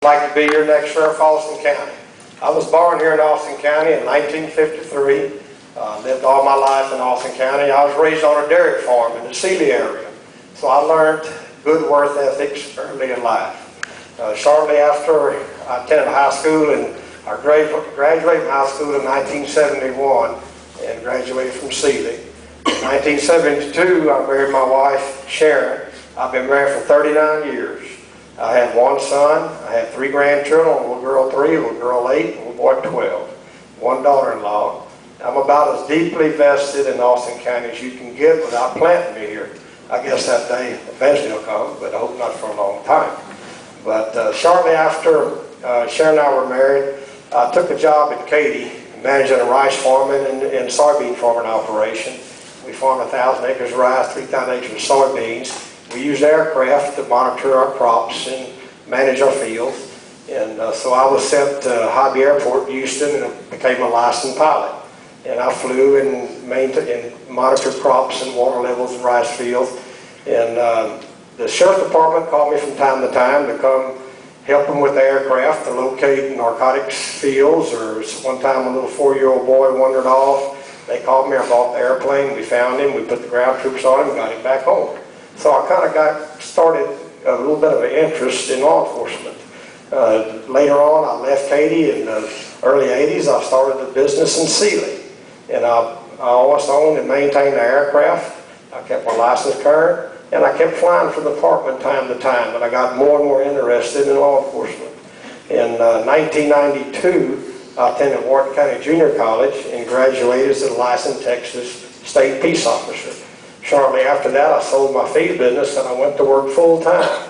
I'd like to be your next sheriff of Austin County. I was born here in Austin County in 1953. Lived all my life in Austin County. I was raised on a dairy farm in the Sealy area. So I learned good work ethics early in life. Shortly after I attended high school, and I graduated from high school in 1971 and graduated from Sealy. In 1972, I married my wife, Sharon. I've been married for 39 years. I have one son, I have 3 grandchildren, a little girl 3, a little girl 8, a little boy 12, one daughter-in-law. I'm about as deeply vested in Austin County as you can get without planting me here. I guess that day eventually will come, but I hope not for a long time. But shortly after Sharon and I were married, I took a job in Katy, managing a rice farming and soybean farming operation. We farm 1,000 acres of rice, 3,000 acres of soybeans. We use aircraft to monitor our crops and manage our fields. And so I was sent to Hobby Airport in Houston and became a licensed pilot. And I flew and monitored crops and water levels in rice fields. And the sheriff's department called me from time to time to come help them with the aircraft to locate narcotics fields. Or one time a little 4-year-old boy wandered off. They called me, I bought the airplane, we found him, we put the ground troops on him and got him back home. So I kind of got started a little bit of an interest in law enforcement. Later on, I left Katy in the early 80s. I started a business in Sealy. And I always owned and maintained the aircraft. I kept my license current. And I kept flying for the department time to time. But I got more and more interested in law enforcement. In 1992, I attended Wharton County Junior College and graduated as a licensed Texas State Peace Officer. Shortly after that, I sold my feed business and I went to work full-time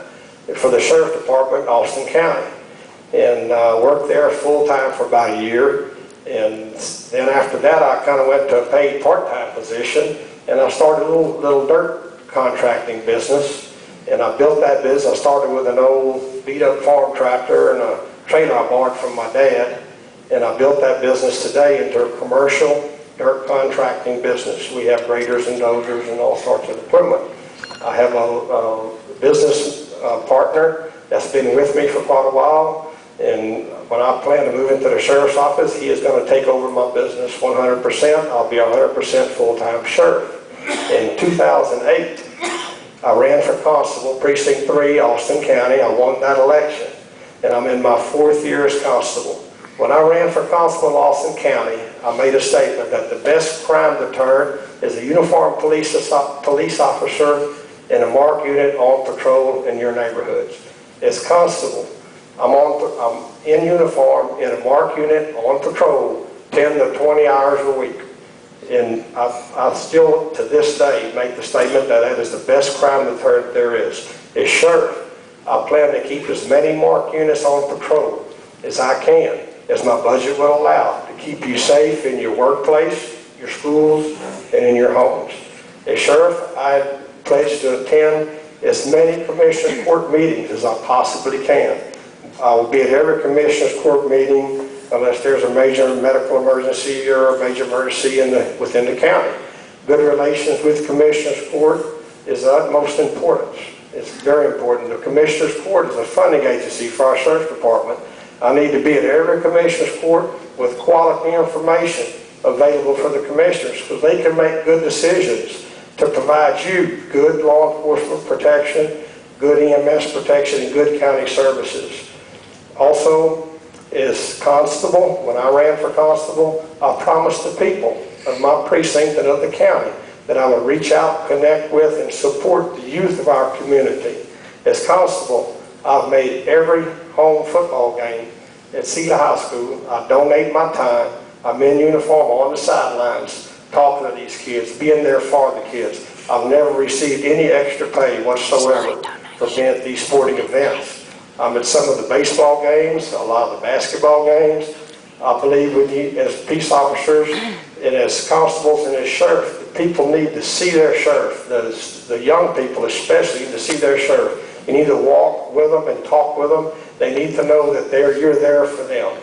for the Sheriff's Department in Austin County. And worked there full-time for about a year. And then after that, I kind of went to a paid part-time position and I started a little dirt contracting business. And I built that business. I started with an old beat-up farm tractor and a trailer I borrowed from my dad. And I built that business today into a commercial dirt contracting business. We have graders and dozers and all sorts of equipment. I have a business partner that's been with me for quite a while, and when I plan to move into the sheriff's office, he is going to take over my business 100%. I'll be 100% full-time sheriff. In 2008, I ran for constable, Precinct 3, Austin County. I won that election, and I'm in my 4th year as constable. When I ran for constable in Austin County, I made a statement that the best crime deterrent is a uniformed police officer in a marked unit on patrol in your neighborhoods. As constable, I'm in uniform in a marked unit on patrol 10 to 20 hours a week. And I still, to this day, make the statement that that is the best crime deterrent there is. As sheriff, I plan to keep as many marked units on patrol as I can, as my budget will allow, to keep you safe in your workplace, your schools, and in your homes. As sheriff, I pledge to attend as many commissioner's court meetings as I possibly can. I will be at every commissioner's court meeting unless there's a major medical emergency or a major emergency within the county. Good relations with commissioner's court is of utmost importance. It's very important. The commissioner's court is a funding agency for our sheriff's department. I need to be at every commissioner's court with quality information available for the commissioners, because they can make good decisions to provide you good law enforcement protection, good EMS protection, and good county services. Also, as constable, when I ran for constable, I promised the people of my precinct and of the county that I would reach out, connect with, and support the youth of our community. As constable, I've made every home football game at Sealy High School. I donate my time. I'm in uniform on the sidelines talking to these kids, being there for the kids. I've never received any extra pay whatsoever for being at these sporting events. I'm at some of the baseball games, a lot of the basketball games. I believe we need, as peace officers and as constables and as sheriffs, the people need to see their sheriff. The young people especially need to see their sheriff. You need to walk with them and talk with them. They need to know that you're there for them.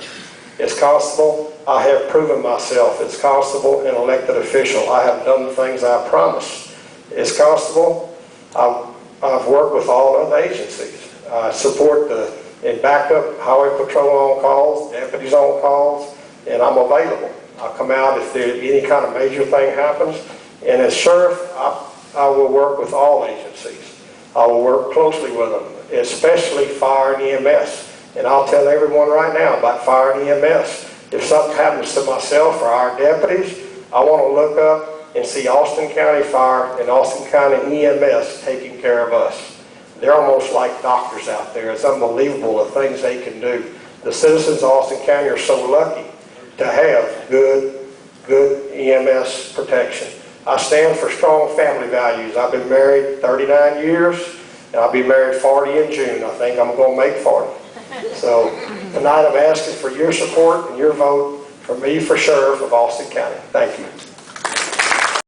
As constable, I have proven myself as constable and elected official. I have done the things I promised. As constable, I've worked with all other agencies. I support the and backup highway patrol on calls, deputies on calls, and I'm available. I'll come out if there any kind of major thing happens. And as sheriff, I will work with all agencies. I will work closely with them, especially fire and EMS. And I'll tell everyone right now about fire and EMS. If something happens to myself or our deputies, I want to look up and see Austin County Fire and Austin County EMS taking care of us. They're almost like doctors out there. It's unbelievable the things they can do. The citizens of Austin County are so lucky to have good EMS protection. I stand for strong family values. I've been married 39 years, and I'll be married 40 in June. I think I'm going to make 40. So tonight I'm asking for your support and your vote for me for sheriff of Austin County. Thank you.